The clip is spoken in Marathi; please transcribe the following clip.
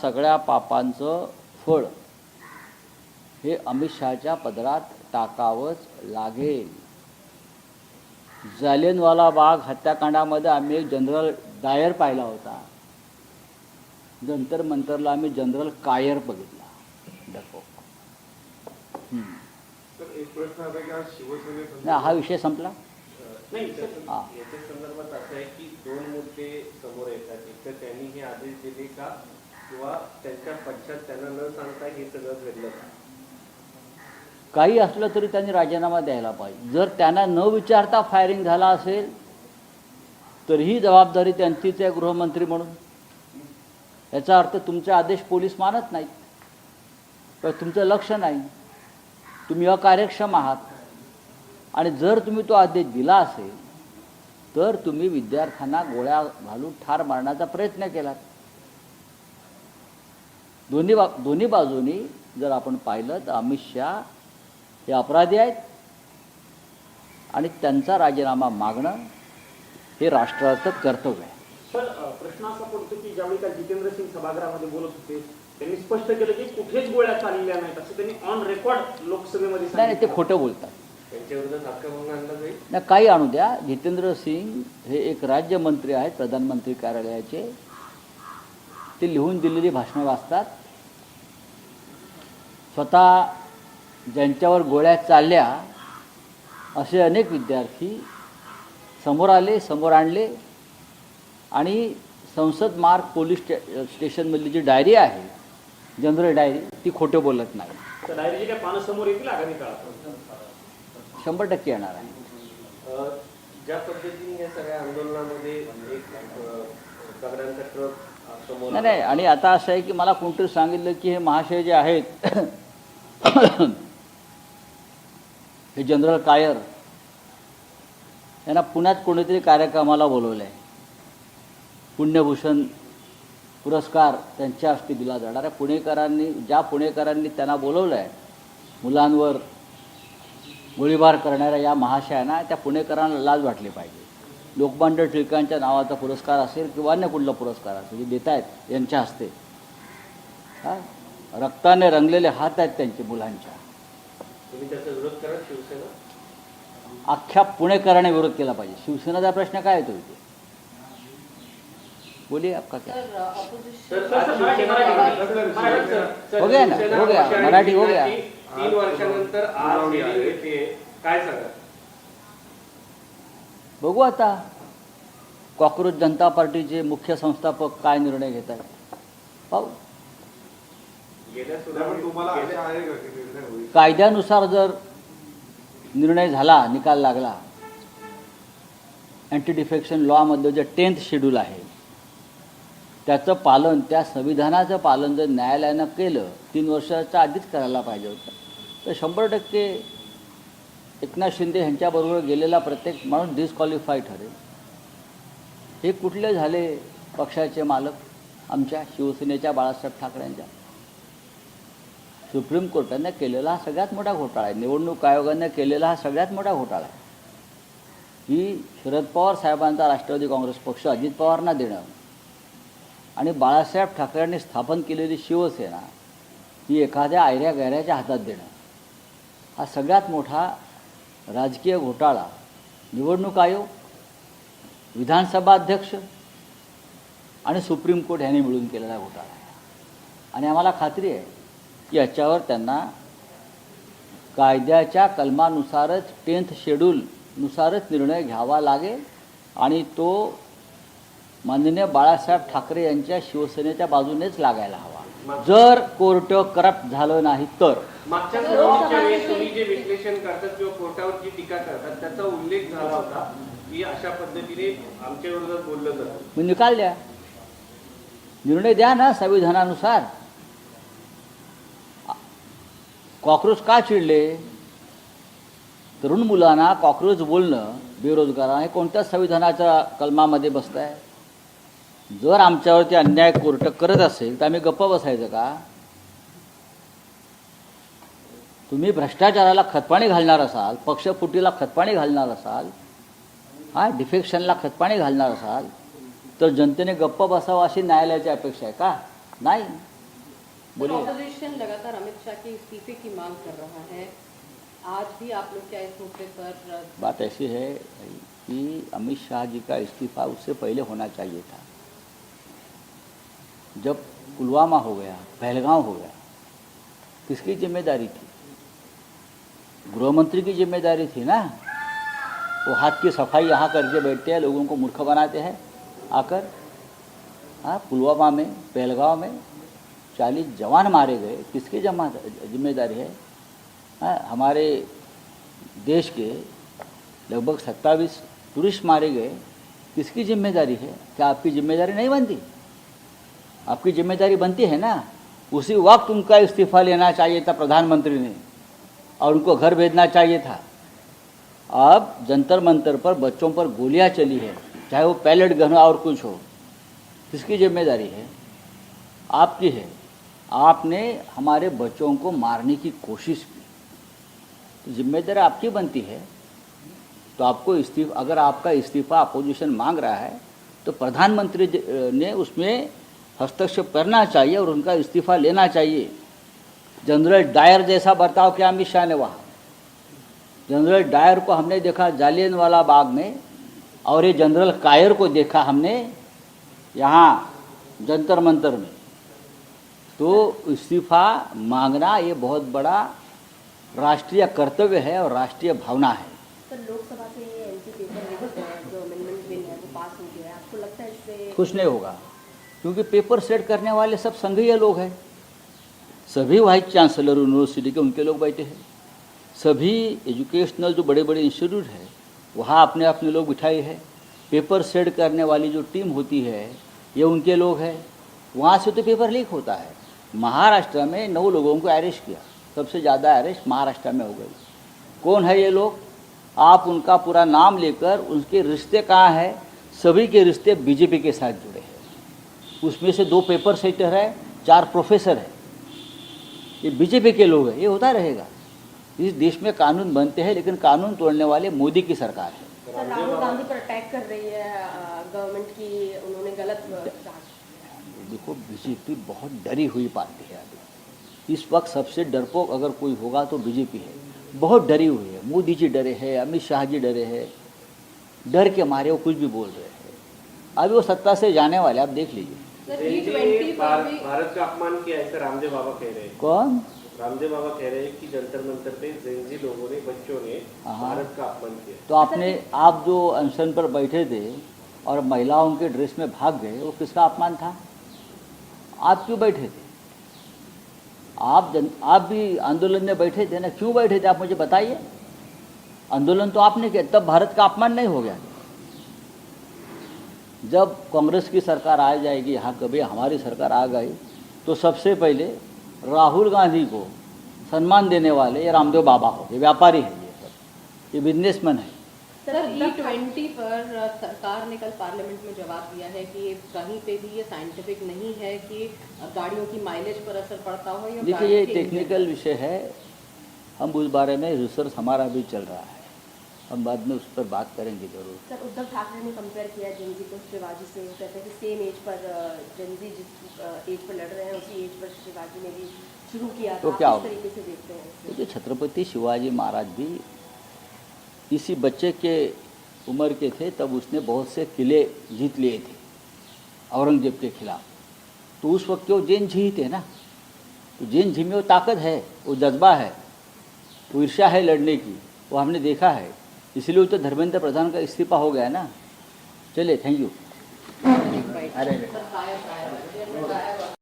सगळ्या पापांचं फळ हे अमित शहाच्या पदरात टाकावंच लागेल. जालियनवाला बाग हत्याकांडामध्ये आम्ही एक जनरल डायर पाहिला होता. जंतर मंतरला आम्ही जनरल कायर बघितला. एक प्रश्न आता की आज शिवसेनेत हा विषय संपला नाही सर, याच्या संदर्भात असं आहे की दोन मुद्दे समोर येतात. एक तर त्यांनी हे आदेश दिले का किंवा त्यांच्या पक्षात त्यांना न सांगता हे सगळं घडलं का? काही असलं तरी त्यांनी राजीनामा द्यायला पाहिजे. जर त्यांना न विचारता फायरिंग झाला असेल तर ही जबाबदारी त्यांचीच आहे गृहमंत्री म्हणून. याचा अर्थ तुमचे आदेश पोलीस मानत नाहीत किंवा तुमचं लक्ष नाही, तुम्ही अकार्यक्षम आहात. आणि जर तुम्ही तो आदेश दिला असेल तर तुम्ही विद्यार्थ्यांना गोळ्या घालून ठार मारण्याचा प्रयत्न केलात. दोन्ही बाजूनी जर आपण पाहिलं तर अमित शहा हे अपराधी आहेत आणि त्यांचा राजीनामा मागणं हे राष्ट्राचं कर्तव्य आहे. सर, प्रश्न असा पडतो की ज्यावेळी काल जितेंद्र सिंग सभागृहामध्ये बोलत होते त्यांनी स्पष्ट केलं की कुठेच गोळ्या चाललेल्या नाहीत असं त्यांनी ऑन रेकॉर्ड लोकसभेमध्ये नाही, ते खोटं बोलतात. त्यांच्या विरोधात आक्रमण आणलं जाईल. नाही, काही आणू द्या. जितेंद्र सिंग हे एक राज्यमंत्री आहेत प्रधानमंत्री कार्यालयाचे. ते लिहून दिलेली भाषणं वाचतात. स्वतः ज्यांच्यावर गोळ्या चालल्या असे अनेक विद्यार्थी समोर आले, समोर आणले. आणि संसद मार्ग पोलीस स्टेशनमधली जी डायरी आहे, जनरल डायरी, ती खोटं बोलत नाही. तर डायरीची काय पानं समोर येतील आगामी काळात? 100% येणार आहे. ज्या पद्धतीने या सगळ्या आंदोलनामध्ये एक दगडांचा ट्रक समोर नाही. आणि आता असं आहे की मला कोणतरी सांगितलं की हे महाशय जे आहेत हे जनरल कायर यांना पुण्यात कोणीतरी कार्यक्रमाला बोलवलं आहे. पुण्यभूषण पुरस्कार त्यांच्या हस्ते दिला जाणार आहे. ज्या पुणेकरांनी त्यांना बोलवलं आहे, मुलांवर गोळीबार करणाऱ्या या महाशयांना, त्या पुणेकरांना लाज वाटली पाहिजे. लोकमान्य टिळकांच्या नावाचा पुरस्कार असेल किंवा अन्य कुठला पुरस्कार असेल जे देत आहेत यांच्या हस्ते, रक्ताने रंगलेले हात आहेत त्यांचे मुलांच्या. तुम्ही त्याचा विरोध करा. शिवसेना अख्ख्या पुणेकरांनी विरोध केला पाहिजे. शिवसेनेचा प्रश्न काय येतो इथे? बोलिए, आपका क्या? हो गया ना, हो गया, मराठी हो गया. 3 वर्षानंतर आज हेअरिंग येते, काय सांगा? बघू आता कॉक्रोच जनता पार्टीचे मुख्य संस्थापक काय निर्णय घेत आहेत, पाहू. तुम्हाला आशा आहे का की निर्णय होईल? कायद्यानुसार जर निर्णय झाला, निकाल लागला, अँटी डिफेक्शन लॉमधलं जे 10th शेड्यूल आहे त्याचं पालन, त्या संविधानाचं पालन जर न्यायालयानं केलं, 3 वर्षाच्या आधीच करायला पाहिजे होतं, तर 100% एकनाथ शिंदे यांच्याबरोबर गेलेला प्रत्येक माणूस डिस्क्वालिफाय ठरेल. हे कुठले झाले पक्षाचे मालक? आमच्या शिवसेनेच्या बाळासाहेब ठाकरेंच्या. सुप्रीम कोर्टाने केलेला हा सगळ्यात मोठा घोटाळा आहे. निवडणूक आयोगाने केलेला हा सगळ्यात मोठा घोटाळा आहे. ही शरद पवार साहेबांचा राष्ट्रवादी काँग्रेस पक्ष अजित पवारांना देणं आणि बाळासाहेब ठाकरेंनी स्थापन केलेली शिवसेना ही एखाद्या आयऱ्या गैऱ्याच्या हातात देणं, हा सगळ्यात मोठा राजकीय घोटाळा निवडणूक आयोग, विधानसभा अध्यक्ष आणि सुप्रीम कोर्ट यांनी मिळून केलेला घोटाळा आहे. आणि आम्हाला खात्री आहे की याच्यावर त्यांना कायद्याच्या कलमानुसारच 10th शेड्यूलनुसारच निर्णय घ्यावा लागेल. आणि तो माननीय बाळासाहेब ठाकरे यांच्या शिवसेनेच्या बाजूनेच लागायला हवा, जर कोर्ट करप्ट झालं नाही तर. मागच्या निवडणुकीच्या वेळेस तुम्ही जे विश्लेषण करतात किंवा कोर्टावर जी टीका करतात त्याचा उल्लेख झाला होता की अशा पद्धतीने आमच्या विरोधात बोललं जातं. मग निकाल द्या, निर्णय द्या ना संविधानानुसार. कॉक्रोच का चिडले? तरुण मुलांना कॉक्रोच बोलणं, बेरोजगारांना, हे कोणत्या संविधानाच्या कलमामध्ये बसत आहे? जर आमच्यावरती अन्याय कोर्ट करत असेल तर आम्ही गप्प बसायचं का? तुम्ही भ्रष्टाचाराला खतपाणी घालणार असाल, पक्षफुटीला खतपाणी घालणार असाल, डिफेक्शनला खतपाणी घालणार असाल तर जनतेने गप्प बसावं अशी न्यायालयाची अपेक्षा आहे का? नाही. बोलिए। ऑपोजिशन लगातार अमित शाह के इस्तीफे की मांग कर रहा है, आज भी आप लोग क्या इस मुद्दे पर? बात ऐसी है कि अमित शाह जी का इस्तीफा उससे पहले होना चाहिए था। जब पुलवामा हो गया, पहलगांव हो गया, किसकी जिम्मेदारी थी? गृह मंत्री की जिम्मेदारी थी ना। वो हाथ की सफाई यहाँ करके बैठते हैं, लोगों को मूर्ख बनाते हैं आकर। हाँ, पुलवामा में, पहलगांव में 40 जवान मारे गए, किसकी जिम्मेदारी है? हाँ, हमारे देश के लगभग 27 टूरिस्ट मारे गए, किसकी जिम्मेदारी है? क्या आपकी जिम्मेदारी नहीं बनती? आपकी जिम्मेदारी बनती है ना। उसी वक्त उनका इस्तीफा लेना चाहिए था प्रधानमंत्री ने, और उनको घर भेजना चाहिए था। अब जंतर मंतर पर बच्चों पर गोलियां चली है, चाहे वो पैलेट गन हो और कुछ हो, किसकी जिम्मेदारी है? आपकी है। आपने हमारे बच्चों को मारने की कोशिश की, तो जिम्मेदारी आपकी बनती है। तो आपको इस्तीफा, अगर आपका इस्तीफा अपोजिशन मांग रहा है तो प्रधानमंत्री ने उसमें हस्तक्षेप करना चाहिए और उनका इस्तीफा लेना चाहिए। जनरल डायर जैसा बर्ताव किया अमित शाह ने वहाँ। जनरल डायर को हमने देखा जालियनवाला बाग में, और ये जनरल कायर को देखा हमने यहाँ जंतर मंतर में। तो इस्तीफा मांगना ये बहुत बड़ा राष्ट्रीय कर्तव्य है और राष्ट्रीय भावना है। सर, लोकसभा के ये एंटी पेपर जो अमेंडमेंट बिल है वो पास हो गया है, आपको लगता है इससे कुछ नहीं होगा? क्योंकि पेपर सेट करने वाले सब संघीय लोग हैं। सभी वाइस चांसलर यूनिवर्सिटी के उनके लोग बैठे हैं। सभी एजुकेशनल जो बड़े बड़े इंस्टीट्यूट हैं वहाँ अपने अपने लोग बिठाए हैं। पेपर सेट करने वाली जो टीम होती है ये उनके लोग हैं। वहाँ से तो पेपर लीक होता है। महाराष्ट्र में 9 लोगों को अरेस्ट किया, सबसे ज़्यादा अरेस्ट महाराष्ट्र में हो गई। कौन है ये लोग? आप उनका पूरा नाम लेकर, उनके रिश्ते कहाँ हैं? सभी के रिश्ते बीजेपी के साथ जुड़े हैं। उसमें से 2 पेपर सेटर है, 4 प्रोफेसर है, ये बीजेपी के लोग हैं। ये होता रहेगा। इस देश में कानून बनते हैं, लेकिन कानून तोड़ने वाले मोदी की सरकार है। सर, राहुल गांधी पर अटैक कर रही है गवर्नमेंट की, उन्होंने गलत देखो, बीजेपी बहुत डरी हुई पार्टी है अभी। इस वक्त सबसे डरपोक अगर कोई होगा तो बीजेपी है। बहुत डरी हुई है। मोदी जी डरे हैं, अमित शाह जी डरे हैं, डर के मारे वो कुछ भी बोल रहे हैं। अभी वो सत्ता से जाने वाले, आप देख लीजिए। सर, जैन जी ने G20 पर भी भारत का अपमान किया, ऐसा रामदेव बाबा कह रहे हैं। कौन? रामदेव बाबा कह रहे हैं कि जंतर मंतर पे जैन लोगों ने, बच्चों ने भारत का अपमान किया। तो आप जो अनशन पर बैठे थे और महिलाओं के ड्रेस में भाग गए, वो किसका अपमान था? आप क्यों बैठे थे? आप भी आंदोलन में बैठे थे ना? क्यों बैठे थे आप मुझे बताइए। आंदोलन तो आपने किया, तब भारत का अपमान नहीं हो गया। जब कांग्रेस की सरकार आ जाएगी यहाँ, कभी हमारी सरकार आ गई, तो सबसे पहले राहुल गांधी को सम्मान देने वाले ये रामदेव बाबा हो। ये व्यापारी है, ये सब, ये बिजनेसमैन है। सर, G20 पर सरकार ने कल पार्लियामेंट में जवाब दिया है कि कहीं पे भी ये साइंटिफिक नहीं है कि गाड़ियों की माइलेज पर असर पड़ता हो या देखिए, ये टेक्निकल विषय है। हम उस बारे में रिसर्च हमारा भी चल रहा है, हम बाद में उस पर बात करेंगे जरूर। सर, उद्धव ठाकरे ने कंपेयर किया जेनजी को शिवाजी से। वो कहते हैं कि सेम एज पर जेनजी जिस एज पर लड़ रहे हैं उसी एज पर शिवाजी ने भी शुरू किया। तो आप क्या किस होगा? तरीके से देखते हैं इसे? देखिए, छत्रपति शिवाजी महाराज भी इसी बच्चे के उम्र के थे, तब उसने बहुत से किले जीत लिए थे औरंगजेब के खिलाफ। तो उस वक्त वो जैन जी थे ना। तो जैन जी में वो ताकत है, वो जज्बा है, वो ईर्ष्या है लड़ने की, वो हमने देखा है। इसलिए तो धर्मेंद्र प्रधान का इस्तीफा हो गया ना। चलिए, थैंक यू। अरे सर, गायब